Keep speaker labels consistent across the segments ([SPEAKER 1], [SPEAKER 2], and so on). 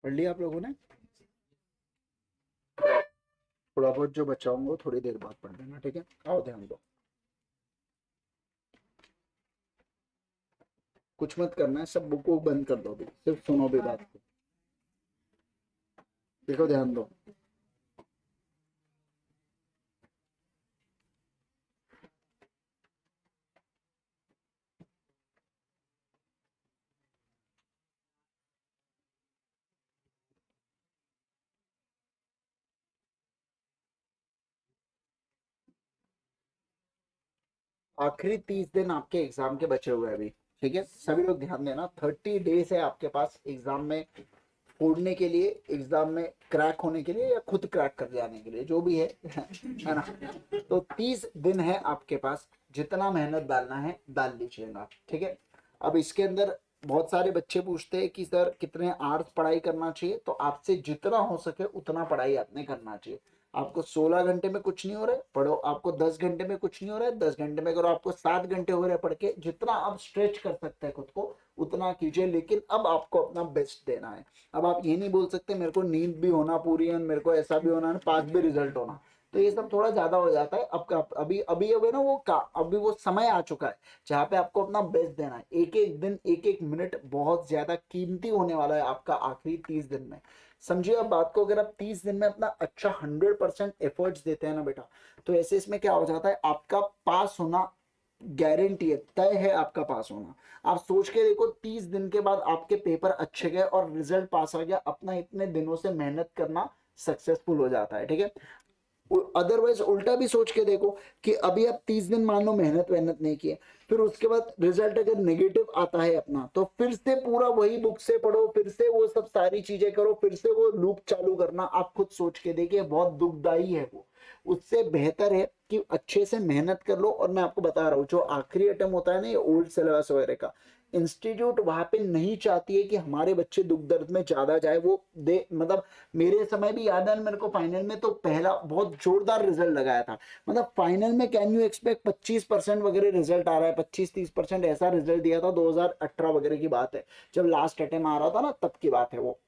[SPEAKER 1] पढ़ लिया आप लोगों ने? थोड़ा बहुत जो बचा होगा थोड़ी देर बाद पढ़ लेना, ठीक है? आओ ध्यान दो, कुछ मत करना है, सब बुक को बंद कर दो, भी सिर्फ सुनो भी बात को। देखो ध्यान दो, आखिरी 30 दिन आपके एग्जाम के बचे हुए हैं अभी, ठीक है? सभी लोग ध्यान देना, 30 डेज है आपके पास एग्जाम में फोड़ने के लिए, एग्जाम में क्रैक होने के लिए या खुद क्रैक कर जाने के लिए, जो भी है ना? तो 30 दिन है आपके पास, जितना मेहनत डालना है डाल लीजिएगा, ठीक है? अब इसके अंदर बहुत सारे बच्चे पूछते हैं कि सर कितने आवर्स पढ़ाई करना चाहिए, तो आपसे जितना हो सके उतना पढ़ाई आपने करना चाहिए। आपको 16 घंटे में कुछ नहीं हो रहा है पढ़ो, आपको 10 घंटे में कुछ नहीं हो रहा है 10 घंटे में करो, आपको 7 घंटे हो रहे हैं पढ़ के, जितना आप स्ट्रेच कर सकते हैं खुद को उतना कीजिए, लेकिन अब आपको अपना बेस्ट देना है। अब आप ये नहीं बोल सकते मेरे को नींद भी होना पूरी है, मेरे को ऐसा भी होना है, पास भी रिजल्ट होना, तो ये सब थोड़ा ज्यादा हो जाता है। अब अभी अभी अब है ना वो का अभी वो समय आ चुका है जहाँ पे आपको अपना बेस्ट देना है। एक एक दिन एक एक मिनट बहुत ज्यादा कीमती होने वाला है आपका आखिरी 30 दिन में। समझिए अब बात को, अगर आप 30 दिन में अपना अच्छा 100% एफर्ट्स देते हैं ना बेटा, तो ऐसे इसमें क्या हो जाता है, आपका पास होना गारंटी है, तय है आपका पास होना। आप सोच के देखो, 30 दिन के बाद आपके पेपर अच्छे गए और रिजल्ट पास आ गया, अपना इतने दिनों से मेहनत करना सक्सेसफुल हो जाता है, ठीक है? अदरवाइज उल्टा भी सोच के देखो कि अभी आप 30 दिन मान लो मेहनत वेहनत नहीं किए, फिर उसके बाद रिजल्ट अगर नेगेटिव आता है अपना, तो फिर से पूरा वही बुक से पढ़ो, फिर से वो सब सारी चीजें करो, फिर से वो लूप चालू करना, आप खुद सोच के देखिए बहुत दुखदाई है वो। उससे बेहतर है कि अच्छे से मेहनत कर लो। और मैं आपको बता रहा हूँ, जो आखिरी अटेम्प्ट होता है ना ये ओल्ड सिलेबस वगैरह का, इंस्टीट्यूट वहां पे नहीं चाहती है कि हमारे बच्चे दुख दर्द में ज्यादा जाए, वो दे मतलब मेरे समय भी याद है मेरे को, फाइनल में तो पहला बहुत जोरदार रिजल्ट लगाया था, मतलब फाइनल में कैन यू एक्सपेक्ट 25% वगैरह रिजल्ट आ रहा है, 25-30% ऐसा रिजल्ट दिया था, 2018 वगैरह की बात है, जब लास्ट अटेम्प्ट आ रहा था ना तब की बात है वो,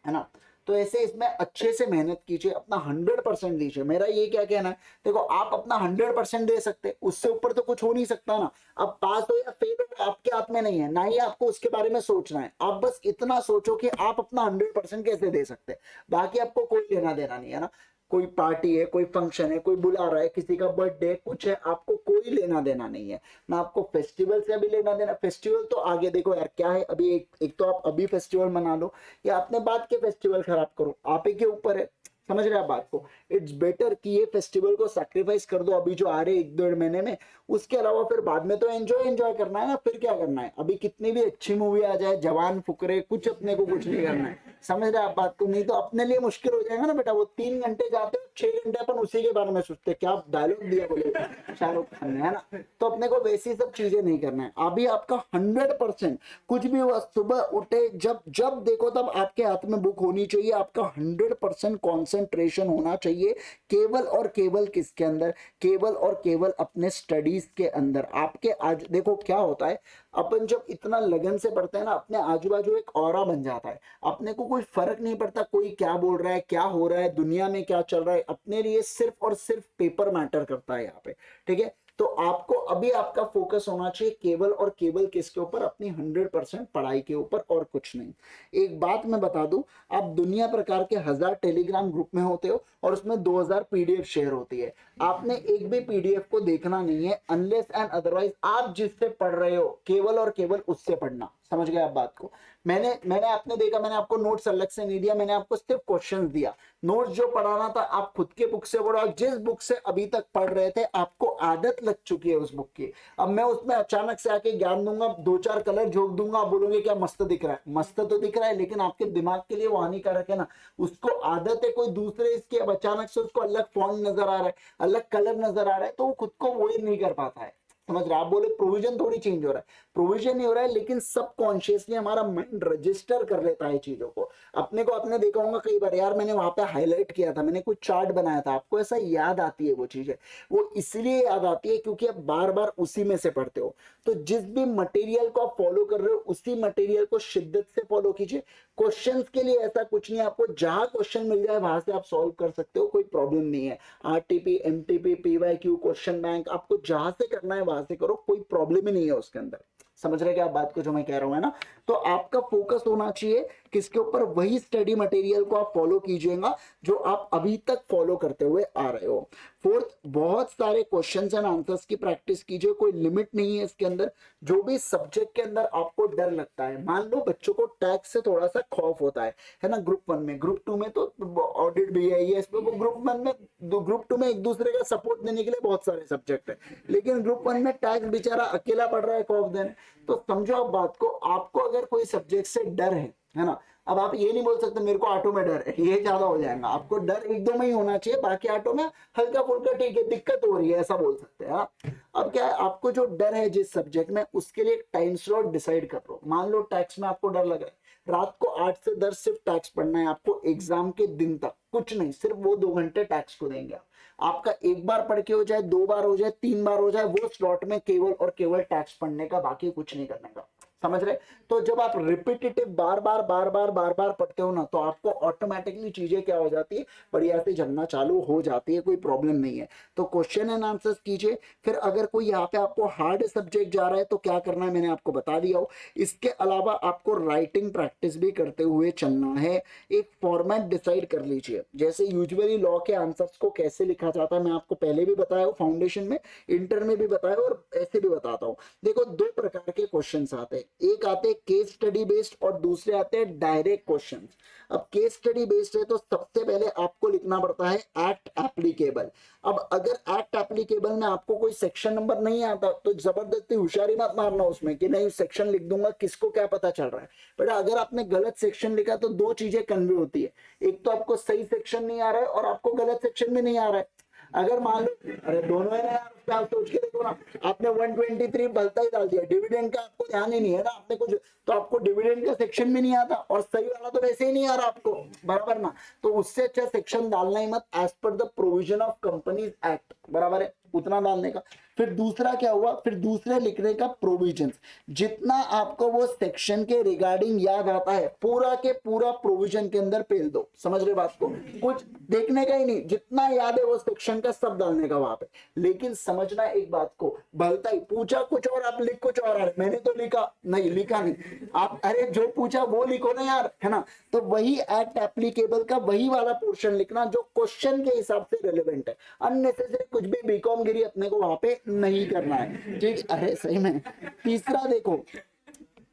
[SPEAKER 1] है ना? तो ऐसे इसमें अच्छे से मेहनत कीजिए, अपना 100% दीजिए। मेरा ये क्या कहना है, देखो आप अपना 100% दे सकते, उससे ऊपर तो कुछ हो नहीं सकता ना। अब पास हो या फेल हो आपके हाथ में नहीं है, ना ही आपको उसके बारे में सोचना है, आप बस इतना सोचो कि आप अपना 100% कैसे दे सकते हैं, बाकी आपको कोई लेना देना नहीं है ना। कोई पार्टी है, कोई फंक्शन है, कोई बुला रहा है, किसी का बर्थडे कुछ है, आपको कोई लेना देना नहीं है ना। आपको फेस्टिवल से अभी लेना देना, फेस्टिवल तो आगे देखो यार क्या है, अभी एक तो आप अभी फेस्टिवल मना लो या अपने बाद के फेस्टिवल खराब करो, आप ही के ऊपर है। समझ रहे हैं आप बात को? इट्स बेटर कि ये फेस्टिवल को सैक्रिफाइस कर दो अभी जो आ रहे 1-1.5 महीने में, उसके अलावा फिर बाद में तो एंजॉय एंजॉय करना है ना, फिर क्या करना है, अभी कितनी भी अच्छी मूवी आ जाए, जवान फुकरे, कुछ अपने को कुछ नहीं करना है। समझ रहे हैं आप बात को? नहीं तो अपने लिए मुश्किल हो जाएगा ना बेटा, वो 3 घंटे जाते हो 6 घंटे अपन उसी के बारे में सोचते हैं, क्या डायलॉग दिया बोले शाहरुख खान ने, है ना? तो अपने को वैसी सब चीजें नहीं करना है अभी, आपका 100%, कुछ भी हुआ सुबह उठे जब जब देखो तब आपके हाथ में बुक होनी चाहिए, आपका 100% कॉन्सेंट्रेशन होना चाहिए, केवल और केवल किसके अंदर, केवल और केवल अपने स्टडीज के अंदर। आपके आज देखो क्या होता है, अपन जब इतना लगन से पढ़ते हैं ना, अपने आजू बाजू एक ऑरा बन जाता है, अपने को कोई फर्क नहीं पड़ता कोई क्या बोल रहा है, क्या हो रहा है दुनिया में, क्या चल रहा है, अपने लिए सिर्फ और सिर्फ पेपर मैटर करता है यहाँ पे, ठीक है? तो आपको अभी आपका फोकस होना चाहिए केवल और केवल किसके ऊपर, अपनी 100% पढ़ाई के ऊपर और कुछ नहीं। एक बात मैं बता दूं, आप दुनिया प्रकार के 1000 टेलीग्राम ग्रुप में होते हो और उसमें 2000 पीडीएफ शेयर होती है, आपने एक भी पीडीएफ को देखना नहीं है, अनलेस एंड अदरवाइज आप जिससे पढ़ रहे हो केवल और केवल उससे पढ़ना। समझ गए आप बात को? मैंने मैंने आपने देखा, मैंने आपको नोट्स अलग से नहीं दिया, मैंने आपको सिर्फ क्वेश्चन दिया। नोट्स जो पढ़ाना था आप खुद के बुक से पढ़ो, जिस बुक से अभी तक पढ़ रहे थे आपको आदत लग चुकी है उस बुक की। अब मैं उसमें अचानक से आके ज्ञान दूंगा, 2-4 कलर झोंक दूंगा, आप बोलोगे क्या मस्त दिख रहा है, मस्त तो दिख रहा है लेकिन आपके दिमाग के लिए वो हानिकारक है ना। उसको आदत है कोई दूसरे इसकी, अब अचानक से उसको अलग फॉन्ट नजर आ रहा है, अलग कलर नजर आ रहा है, तो वो खुद को वो नहीं कर पाता है। समझ रहे हैं? आप बोले प्रोविजन थोड़ी चेंज हो रहा है, प्रोविजन नहीं हो रहा है, लेकिन सबकॉन्शियसली हमारा माइंड रजिस्टर कर लेता है चीजों को। अपने को आपने देखा होगा कई बार, यार मैंने वहां पे हाईलाइट किया था, मैंने कुछ चार्ट बनाया था, आपको ऐसा याद आती है वो चीजें। वो इसलिए याद आती है क्योंकि आप बार बार उसी में से पढ़ते हो। तो जिस भी मटेरियल को आप फॉलो कर रहे हो उसी मटेरियल को शिद्दत से फॉलो कीजिए। क्वेश्चंस के लिए ऐसा कुछ नहीं है, आपको जहां क्वेश्चन मिल जाए वहां से आप सॉल्व कर सकते हो, कोई प्रॉब्लम नहीं है। RTP, MTP, PYQ, question bank, आपको जहां से करना है वहां से करो, कोई प्रॉब्लम ही नहीं है उसके अंदर। समझ रहे हैं क्या आप बात को जो मैं कह रहा हूं, है ना? तो आपका फोकस होना चाहिए किसके ऊपर, वही स्टडी मटेरियल को आप फॉलो कीजिएगा जो आप अभी तक फॉलो करते हुए आ रहे हो। फोर्थ, बहुत सारे क्वेश्चंस एंड आंसर्स की प्रैक्टिस कीजिए, कोई लिमिट नहीं है इसके अंदर। जो भी सब्जेक्ट के अंदर आपको डर लगता है, मान लो बच्चों को टैक्स से थोड़ा सा खौफ होता है ना, ग्रुप 1 में, ग्रुप 2 में तो ऑडिट भी है ये, इसमें वो ग्रुप 1 में, ग्रुप 2 में एक दूसरे का सपोर्ट देने के लिए बहुत सारे सब्जेक्ट है, लेकिन ग्रुप 1 में टैक्स बेचारा अकेला पढ़ रहा है खौफ देने। तो समझो आप बात को, आपको अगर कोई सब्जेक्ट से डर है ना, अब आप ये नहीं बोल सकते मेरे को ऑटो में डर है, ये ज्यादा हो जाएगा। आपको डर एक दो में ही होना चाहिए, बाकी ऑटो में हल्का फुल्का ठीक है, दिक्कत हो रही है ऐसा बोल सकते हैं आप। अब क्या है, आपको जो डर है जिस सब्जेक्ट में, उसके लिए एक टाइम स्लॉट डिसाइड कर लो। मान लो टैक्स में आपको डर लगा है, रात को 8 से 10 सिर्फ टैक्स पढ़ना है आपको, एग्जाम के दिन तक कुछ नहीं, सिर्फ वो 2 घंटे टैक्स को देंगे आप। आपका एक बार पढ़ के हो जाए, 2 बार हो जाए, 3 बार हो जाए, वो स्लॉट में केवल और केवल टैक्स पढ़ने का, बाकी कुछ नहीं करने का। समझ रहे? तो जब आप रिपीटेटिव बार बार पढ़ते हो ना, तो आपको ऑटोमेटिकली चीजें क्या हो जाती है, बढ़िया से जमना चालू हो जाती है, कोई प्रॉब्लम नहीं है। तो क्वेश्चन एंड आंसर्स कीजिए। फिर अगर कोई यहाँ पे आपको हार्ड सब्जेक्ट जा रहा है तो क्या करना है मैंने आपको बता दिया हो। इसके अलावा आपको राइटिंग प्रैक्टिस भी करते हुए चलना है। एक फॉर्मेट डिसाइड कर लीजिए, जैसे यूजुअली लॉ के आंसर्स को कैसे लिखा जाता है मैं आपको पहले भी बताया हूँ, फाउंडेशन में, इंटर में भी बताया और ऐसे भी बताता हूँ। देखो 2 प्रकार के क्वेश्चंस आते हैं, एक आते हैं केस स्टडी बेस्ड और दूसरे आते हैं डायरेक्ट क्वेश्चंस। अब केस स्टडी बेस्ड है तो सबसे पहले आपको लिखना पड़ता है एक्ट एप्लीकेबल। अब अगर एक्ट एप्लीकेबल में आपको कोई सेक्शन नंबर नहीं आता तो जबरदस्ती होशियारी मत मारना उसमें कि नहीं सेक्शन लिख दूंगा, किसको क्या पता चल रहा है। बट अगर आपने गलत सेक्शन लिखा तो 2 चीजें कन्वे होती है, एक तो आपको सही सेक्शन नहीं आ रहा है और आपको गलत सेक्शन भी नहीं आ रहा है। अगर मान लो, अरे दोनों है ना यार, आप सोच के देखो ना, आपने 123 भलता ही डाल दिया, डिविडेंड का आपको ध्यान ही नहीं है ना, आपने कुछ, तो आपको डिविडेंड का सेक्शन भी नहीं आता और सही वाला तो वैसे ही नहीं आ रहा आपको, बराबर ना? तो उससे अच्छा सेक्शन डालना ही मत, as per the provision of Companies Act, बराबर है, उतना डालने का। फिर दूसरा क्या हुआ, फिर दूसरे लिखने का प्रोविजन, जितना आपको वो सेक्शन के रिगार्डिंग याद आता है पूरा के पूरा प्रोविजन के अंदर पेल दो। समझ रहे बात को, कुछ देखने का ही नहीं, जितना याद है वो सेक्शन का सब डालने का वहां पे। लेकिन समझना एक बात को, भलता ही पूछा कुछ और आप लिख कुछ और, मैंने तो लिखा नहीं, लिखा नहीं आप, अरे जो पूछा वो लिखो ना यार, है ना? तो वही एक्ट एप्लीकेबल का वही वाला पोर्शन लिखना जो क्वेश्चन के हिसाब से रिलेवेंट है। अननेसेसरी कुछ भी बीकॉम गिरी अपने को वहां पे नहीं करना है, ठीक? अरे सही में। तीसरा देखो,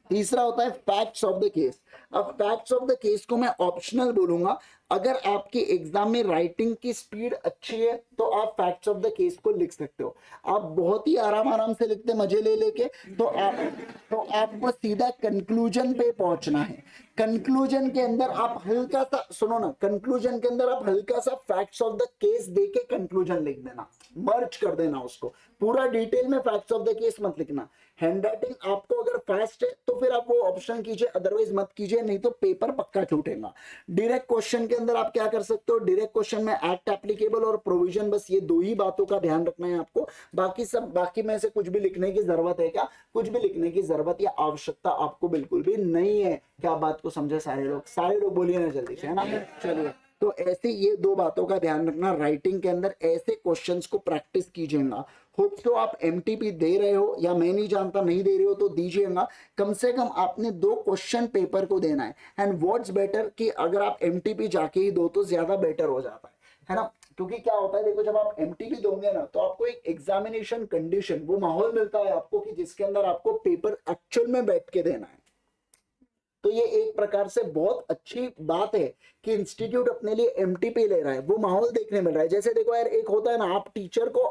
[SPEAKER 1] तीसरा होता है फैक्ट्स ऑफ द केस। अब फैक्ट्स ऑफ द केस को मैं ऑप्शनल बोलूंगा। अगर आपके एग्जाम में राइटिंग की स्पीड अच्छी है तो आप फैक्ट्स ऑफ द केस को लिख सकते हो। आप बहुत ही आराम आराम से लिखते मजे ले लेके, तो आपको सीधा कंक्लूजन पे पहुंचना है। कंक्लूजन के अंदर आप हल्का सा सुनो ना, कंक्लूजन के अंदर आप हल्का सा फैक्ट्स ऑफ द केस देके कंक्लूजन लिख देना, मर्ज कर देना उसको, पूरा डिटेल में फैक्ट्स ऑफ द केस मत लिखना। हैंडराइटिंग आपको अगर फास्ट है तो फिर आप वो ऑप्शन कीजिए, अदरवाइज मत कीजिए, नहीं तो पेपर पक्का छूटेगा। डायरेक्ट क्वेश्चन के अंदर आप क्या कर सकते हो, डायरेक्ट क्वेश्चन में एक्ट एप्लीकेबल और प्रोविजन, बस ये 2 ही बातों का ध्यान रखना है आपको। बाकी में से कुछ भी लिखने की जरूरत है क्या? कुछ भी लिखने की जरूरत या आवश्यकता आपको बिल्कुल भी नहीं है। क्या बात को समझे सारे लोग बोलिए ना जल्दी से, है ना? चलिए, तो ऐसे ये 2 बातों का ध्यान रखना, राइटिंग के अंदर ऐसे क्वेश्चंस को प्रैक्टिस कीजिएगा। होप तो आप एमटीपी दे रहे हो, या मैं नहीं जानता, नहीं दे रहे हो तो दीजिएगा। कम से कम आपने 2 क्वेश्चन पेपर को देना है। एंड व्हाट्स बेटर कि अगर आप एमटीपी जाके ही दो तो ज्यादा बेटर हो जाता है ना? क्योंकि क्या होता है, देखो जब आप एमटीपी दोगे ना तो आपको एक एग्जामिनेशन कंडीशन, वो माहौल मिलता है आपको कि जिसके अंदर आपको पेपर एक्चुअल में बैठ के देना है। तो ये एक प्रकार से बहुत अच्छी बात है कि इंस्टीट्यूट अपने लिए एमटीपी ले रहा है, वो माहौल देखने मिल रहा है। जैसे देखो यार, एक होता है ना, आप टीचर को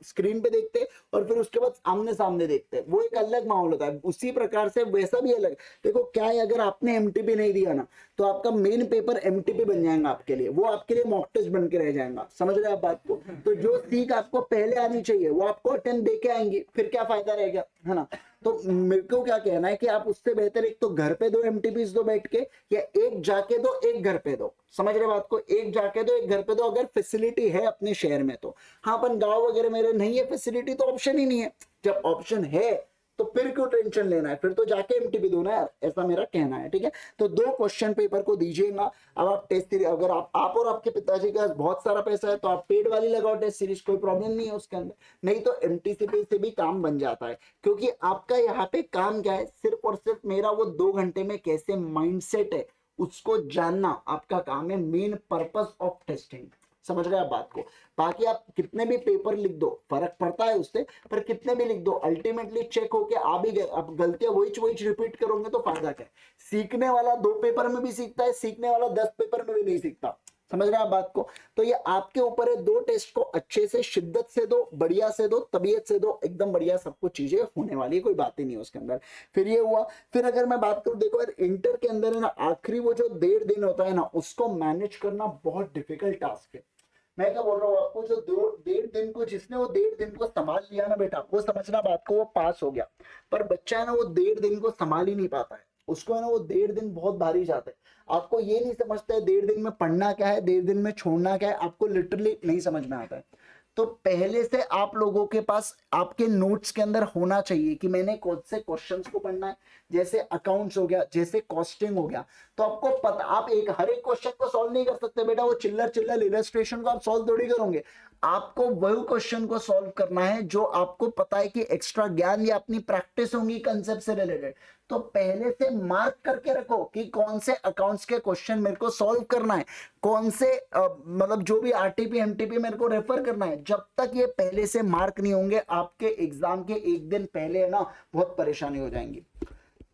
[SPEAKER 1] स्क्रीन पे देखते हैं और फिर उसके बाद आमने सामने देखते हैं, वो एक अलग माहौल होता है। उसी प्रकार से वैसा भी अलग। देखो क्या है, अगर आपने एमटीपी नहीं दिया ना तो आपका मेन पेपर एमटीपी बन जाएगा आपके लिए, वो आपके लिए मॉक टेस्ट बन के रह जाएगा। समझ रहे हैं आप बात को? तो जो सीख आपको पहले आनी चाहिए वो आपको अटेम्प्ट दे के आएंगी, फिर क्या फायदा रहेगा, है ना? तो मेरे को क्या कहना है कि आप उससे बेहतर एक तो घर पे दो एमटीपीज दो बैठ के, या एक जाके दो एक घर पे दो। समझ रहे बात को? एक जाके दो एक घर पे दो, अगर फैसिलिटी है अपने शहर में तो। हाँ, अपन गांव वगैरह मेरे नहीं है फैसिलिटी तो ऑप्शन ही नहीं है। जब ऑप्शन है तो फिर क्यों टेंशन लेना है, फिर तो जाके एमटीपी दो ना यार, ऐसा मेरा कहना है। ठीक है, तो 2 क्वेश्चन पेपर को दीजिएगा। अब आप टेस्ट सीरीज, अगर आप और आपके पिताजी के पास बहुत सारा पैसा है तो आप पेड वाली लगाओ टेस्ट सीरीज, कोई प्रॉब्लम नहीं है उसके अंदर। नहीं तो एमटीसीपी से भी काम बन जाता है, क्योंकि आपका यहाँ पे काम क्या है, सिर्फ और सिर्फ मेरा वो 2 घंटे में कैसे माइंडसेट है उसको जानना आपका काम है, मेन पर्पस ऑफ टेस्टिंग। समझ रहे आप बात को? बाकी आप कितने भी पेपर लिख दो फर्क पड़ता है उससे, पर कितने भी लिख दो अल्टीमेटली चेक होके आ भी गए। अब गलतियां वही रिपीट करोगे तो फायदा क्या है? सीखने वाला 2 पेपर में भी सीखता है, सीखने वाला 10 पेपर में भी नहीं सीखता। समझ रहे हैं आप बात को? तो ये आपके ऊपर है। 2 टेस्ट को अच्छे से, शिद्दत से दो, बढ़िया से दो, तबीयत से दो, एकदम बढ़िया सब कुछ चीजें होने वाली है, कोई बात ही नहीं है उसके अंदर। फिर ये हुआ। फिर अगर मैं बात करूं, देखो यार इंटर के अंदर है ना, आखिरी वो जो 1.5 दिन होता है ना, उसको मैनेज करना बहुत डिफिकल्ट टास्क है। मैं क्या बोल रहा हूँ आपको, जो 1.5 दिन को, जिसने वो 1.5 दिन को संभाल लिया ना बेटा, वो समझना बात को, वो पास हो गया। पर बच्चा है ना, वो 1.5 दिन को संभाल ही नहीं पाता है, उसको है ना वो 1.5 दिन बहुत भारी जाते हैं। आपको ये नहीं समझता है 1.5 दिन में पढ़ना क्या है, 1.5 दिन में छोड़ना क्या है, आपको लिटरली नहीं समझ में आता है। तो पहले से आप लोगों के पास आपके नोट्स के अंदर होना चाहिए कि मैंने कौन से क्वेश्चंस को पढ़ना है। जैसे अकाउंट्स हो गया, जैसे कॉस्टिंग हो गया, तो आपको पता, आप एक हर एक क्वेश्चन को सॉल्व नहीं कर सकते बेटा, वो चिल्लर चिल्लर इलस्ट्रेशन को आप सॉल्व थोड़ी करोगे। आपको वही क्वेश्चन को सॉल्व करना है जो आपको पता है कि एक्स्ट्रा ज्ञान या अपनी प्रैक्टिस होंगी कंसेप्ट से रिलेटेड। तो पहले से मार्क करके रखो कि कौन से अकाउंट्स के क्वेश्चन मेरे को सॉल्व करना है, कौन से मतलब जो भी आरटीपी एमटीपी मेरे को रेफर करना है। जब तक ये पहले से मार्क नहीं होंगे, आपके एग्जाम के एक दिन पहले है ना बहुत परेशानी हो जाएंगी।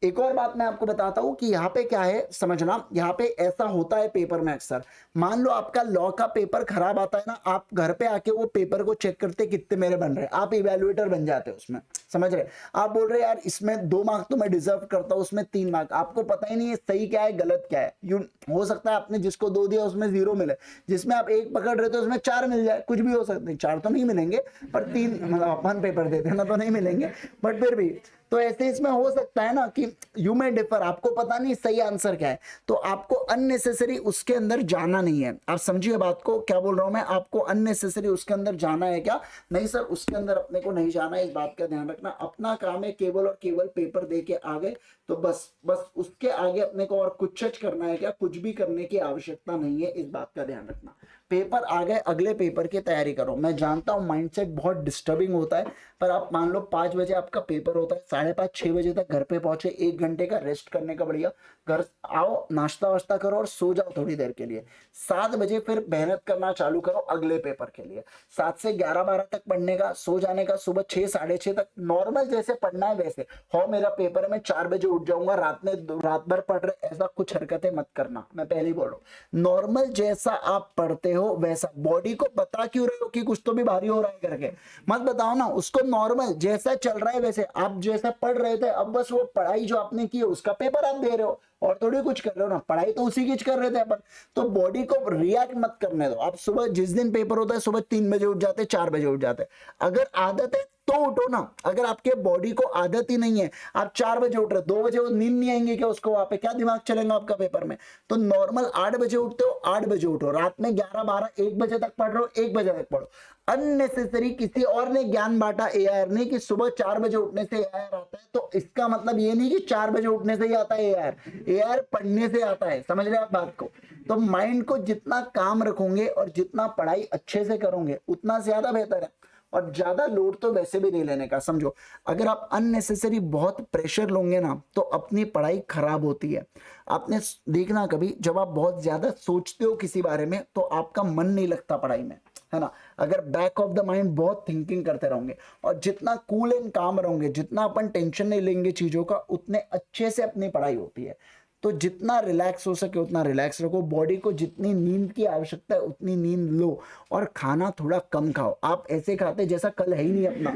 [SPEAKER 1] एक और बात मैं आपको बताता हूं कि यहाँ पे क्या है समझना, यहाँ पे ऐसा होता है पेपर में अक्सर। मान लो आपका लॉ का पेपर खराब आता है ना, आप घर पे आके वो पेपर को चेक करते कितने मेरे बन रहे हैं, आप इवेल्युएटर बन जाते हो उसमें। समझ रहे? आप बोल रहे यार इसमें 2 मार्क तो मैं डिजर्व करता हूँ, उसमें 3 मार्क। आपको पता ही नहीं है सही क्या है गलत क्या है। यू हो सकता है आपने जिसको 2 दिया उसमें 0 मिले, जिसमें आप 1 पकड़ रहे थे उसमें 4 मिल जाए, कुछ भी हो सकता है। 4 तो नहीं मिलेंगे, पर 3 मतलब अपन पेपर देते ना तो नहीं मिलेंगे, बट फिर भी तो ऐसे इसमें हो सकता है ना कि यू में डिफर, आपको पता नहीं सही आंसर क्या है, तो आपको अननेसेसरी उसके अंदर जाना नहीं है। आप समझिए बात को, क्या बोल रहा हूं मैं, आपको अननेसेसरी उसके अंदर जाना है क्या? नहीं सर, उसके अंदर अपने को नहीं जाना है, इस बात का ध्यान रखना। अपना काम है केवल और केवल पेपर दे के आ गए तो बस उसके आगे अपने को और कुछ करना है क्या? कुछ भी करने की आवश्यकता नहीं है, इस बात का ध्यान रखना। पेपर आ गए, अगले पेपर की तैयारी करो। मैं जानता हूं माइंडसेट बहुत डिस्टर्बिंग होता है, पर आप मान लो 5 बजे आपका पेपर होता है, 5:30 6 बजे तक घर पे पहुंचे, 1 घंटे का रेस्ट करने का, बढ़िया घर आओ, नाश्ता वाश्ता करो और सो जाओ थोड़ी देर के लिए। 7 बजे फिर मेहनत करना चालू करो अगले पेपर के लिए। 7 से 11-12 तक पढ़ने का, सो जाने का, सुबह 6 साढ़े 6 तक नॉर्मल जैसे पढ़ना है वैसे। हो मेरा पेपर है मैं 4 बजे उठ जाऊंगा, रात भर पढ़ रहे, ऐसा कुछ हरकतें मत करना, मैं पहले ही बोल रहा हूं। नॉर्मल जैसा आप पढ़ते हो वैसा, बॉडी को बता क्यों रहे हो कि कुछ तो भी भारी हो रहा है करके, मत बताओ ना उसको। नॉर्मल जैसा चल रहा है वैसे, आप जैसा पढ़ रहे थे, अब बस वो पढ़ाई जो आपने की उसका पेपर आप दे रहे हो, और थोड़ी कुछ कर रहे हो ना, पढ़ाई तो उसी की कर रहे थे अपन। तो बॉडी को रिएक्ट मत करने दो। आप सुबह जिस दिन पेपर होता है सुबह 3 बजे उठ जाते, 4 बजे उठ जाते, अगर आदत है तो उठो ना। अगर आपके बॉडी को आदत ही नहीं है, आप 4 बजे उठ रहे, 2 बजे वो नींद नहीं आएंगे क्या उसको, वहां पे क्या दिमाग चलेगा आपका पेपर में? तो नॉर्मल 8 बजे उठते हो, 8 बजे उठो, रात में 11-12 1 बजे तक पढ़ रहे हो, 1 बजे तक पढ़ो। अननेसेसरी किसी और ने ज्ञान बांटा एआईआर ने कि सुबह 4 बजे उठने से एआईआर आता है, तो इसका मतलब ये नहीं कि 4 बजे उठने से ही आता है एआईआर, एआईआर पढ़ने से आता है। समझ रहे हैं आप बात को? तो माइंड को जितना काम रखोगे और जितना पढ़ाई अच्छे से करोगे उतना ज्यादा बेहतर है। और ज्यादा लोड तो वैसे भी नहीं लेने का, समझो। अगर आप अननेसेसरी बहुत प्रेशर लोगे ना तो अपनी पढ़ाई खराब होती है। आपने देखना कभी जब आप बहुत ज्यादा सोचते हो किसी बारे में तो आपका मन नहीं लगता पढ़ाई में, है ना? अगर बैक ऑफ द माइंड बहुत थिंकिंग करते रहोगे, और जितना कूल एंड काम रहोगे, जितना अपन टेंशन नहीं लेंगे चीजों का, उतने अच्छे से अपनी पढ़ाई होती है। तो जितना रिलैक्स हो सके उतना रिलैक्स रखो, बॉडी को जितनी नींद की आवश्यकता है उतनी नींद लो, और खाना थोड़ा कम खाओ। आप ऐसे खाते जैसा कल है ही नहीं अपना,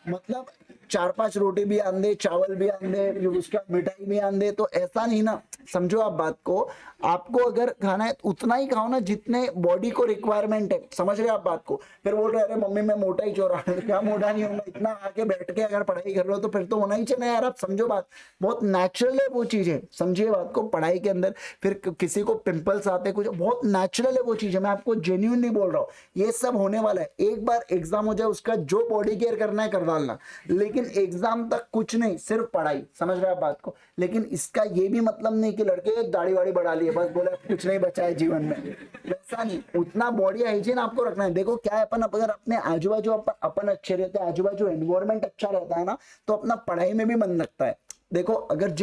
[SPEAKER 1] मतलब 4-5 रोटी भी आंदे, चावल भी आंदे, उसका मिठाई भी आंदे, तो ऐसा नहीं ना, समझो आप बात को। आपको अगर खाना है उतना ही खाओ ना जितने बॉडी को रिक्वायरमेंट है, समझ रहे हो आप बात को। फिर बोल रहे अरे मम्मी मैं मोटा ही क्यों रहा क्या मोटा नहीं होगा, इतना आके बैठ के अगर पढ़ाई कर रहे हो तो फिर तो होना ही चाहिए यार। आप समझो बात, बहुत नेचुरल है वो चीज है, समझिए बात को। पढ़ाई के अंदर फिर किसी को पिंपल्स आते, कुछ बहुत नेचुरल है वो चीज है, मैं आपको जेन्युइन नहीं बोल रहा हूँ, ये सब होने वाला है। एक बार एग्जाम हो जाए उसका जो बॉडी केयर करना है कर डालना, लेकिन एग्जाम तक कुछ नहीं, सिर्फ पढ़ाई, समझ रहे हैं आप बात को। लेकिन इसका ये भी मतलब नहीं कि लड़के दाढ़ी वाड़ी बढ़ा लिए बस बोले कुछ नहीं बचा है जीवन में, वैसा नहीं। उतना बॉडी हाइजीन आपको रखना है। देखो क्या है, अपन अगर अपने आजू बाजू अपन अच्छे रहते हैं, आजू बाजू एनवायरमेंट अच्छा रहता है ना, तो अपना पढ़ाई में भी मन लगता है। देखो अगर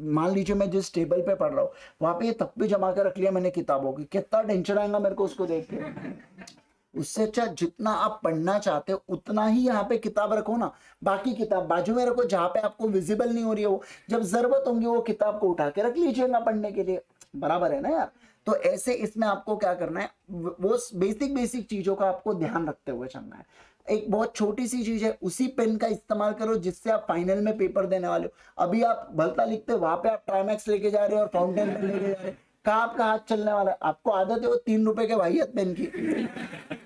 [SPEAKER 1] मान लीजिए मैं जिस टेबल पे पढ़ रहा हूँ वहां पे ये तक भी जमा कर रख लिया मैंने किताबों की, कितना टेंशन आएगा मेरे को उसको देख के। उससे अच्छा जितना आप पढ़ना चाहते हो उतना ही यहाँ पे किताब रखो ना, बाकी किताब बाजू में रखो जहाँ पे आपको विजिबल नहीं हो रही है, वो जब जरूरत होगी वो किताब को उठा के रख लीजिएगा पढ़ने के लिए, बराबर है ना यार। तो ऐसे इसमें आपको क्या करना है, वो बेसिक बेसिक चीजों का आपको ध्यान रखते हुए चलना है। एक बहुत छोटी सी चीज है, उसी पेन का इस्तेमाल करो जिससे आप फाइनल में पेपर देने वाले हो। अभी आप भलता लिखते हो, वहां पे आप ट्राइमैक्स लेके जा रहे हो और फाउंटेन पेन लेके जा रहे हो, कहाँ आपका हाथ चलने वाला है। आपको आदत है वो 3 रुपए के वाहियत पेन की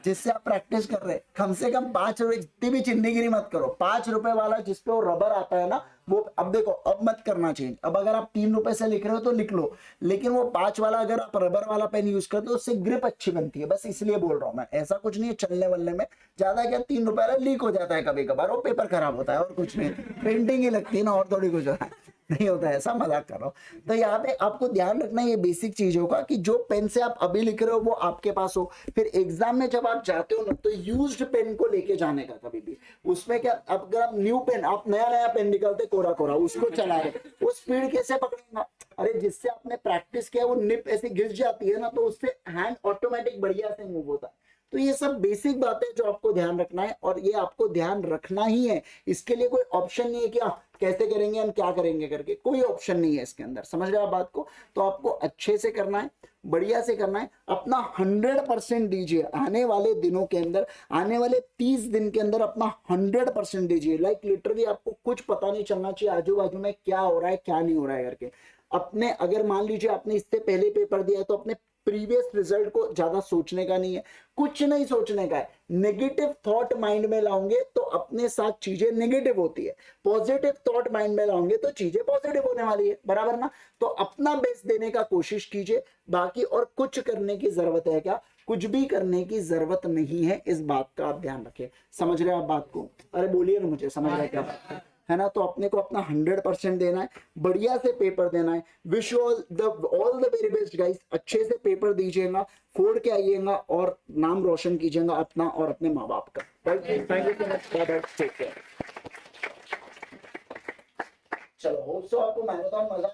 [SPEAKER 1] जिससे आप प्रैक्टिस कर रहे हैं। कम से कम 5 रुपए, इतनी भी चिंदीगिरी मत करो। 5 रुपए वाला जिसपे वो रबर आता है ना, वो अब देखो अब मत करना चेंज। अब अगर आप 3 रुपए से लिख रहे हो तो लिख लो, लेकिन वो 5 वाला अगर आप रबर वाला पेन यूज करते हो उससे ग्रिप अच्छी बनती है, बस इसलिए बोल रहा हूँ मैं। ऐसा कुछ नहीं है चलने वलने में, ज्यादा क्या 3 रुपए वाला लीक हो जाता है कभी कभार, वो पेपर खराब होता है और कुछ नहीं, पेंटिंग ही लगती है ना, और थोड़ी कुछ होता है नहीं होता है, ऐसा मजाक कर रहा हूँ। तो यहाँ पे आपको ध्यान रखना है ये बेसिक चीजों का, कि जो पेन से आप अभी लिख रहे हो वो आपके पास हो। फिर एग्जाम में जब आप जाते हो ना तो यूज्ड पेन को लेके जाने का कभी भी। उसमें क्या, अगर आप न्यू पेन, आप नया नया पेन निकालते कोरा कोरा उसको चला रहे, वो स्पीड कैसे पकड़ेगा। अरे जिससे आपने प्रैक्टिस किया वो निप ऐसे घिस जाती है ना, तो उससे हैंड ऑटोमेटिक बढ़िया से मूव होता है। तो ये सब बेसिक बातें जो आपको ध्यान रखना है, और ये आपको ध्यान रखना ही है। इसके लिए कोई ऑप्शन नहीं है कि कैसे करेंगे हम, क्या करेंगे करके, कोई ऑप्शन नहीं है इसके अंदर, समझ रहे हो आप बात को। तो आपको अच्छे से करना है, बढ़िया से करना है, अपना 100% दीजिए आने वाले दिनों के अंदर। आने वाले 30 दिन के अंदर अपना 100% दीजिए। लाइक लिटरली आपको कुछ पता नहीं चलना चाहिए आजू बाजू में क्या हो रहा है क्या नहीं हो रहा है करके। अपने अगर मान लीजिए आपने इससे पहले पेपर दिया है तो अपने प्रीवियस रिजल्ट को ज्यादा सोचने का नहीं है, कुछ नहीं सोचने का है। नेगेटिव थॉट माइंड में लाओगे तो अपने साथ चीजें नेगेटिव होती है, पॉजिटिव थॉट माइंड में लाओगे तो चीजें पॉजिटिव होने वाली है, बराबर ना। तो अपना बेस्ट देने का कोशिश कीजिए, बाकी और कुछ करने की जरूरत है क्या, कुछ भी करने की जरूरत नहीं है, इस बात का आप ध्यान रखिए। समझ रहे हैं आप बात को, अरे बोलिए ना मुझे, समझ रहे हैं क्या बात है ना। तो अपने को अपना 100% देना है, बढ़िया से पेपर देना है। Wish you all the very best guys. अच्छे से पेपर दीजिएगा, फोड़ के आइएगा और नाम रोशन कीजिएगा अपना और अपने माँ बाप का। Thank you so much, take care. चलो होप सो आपको मैराथन मजा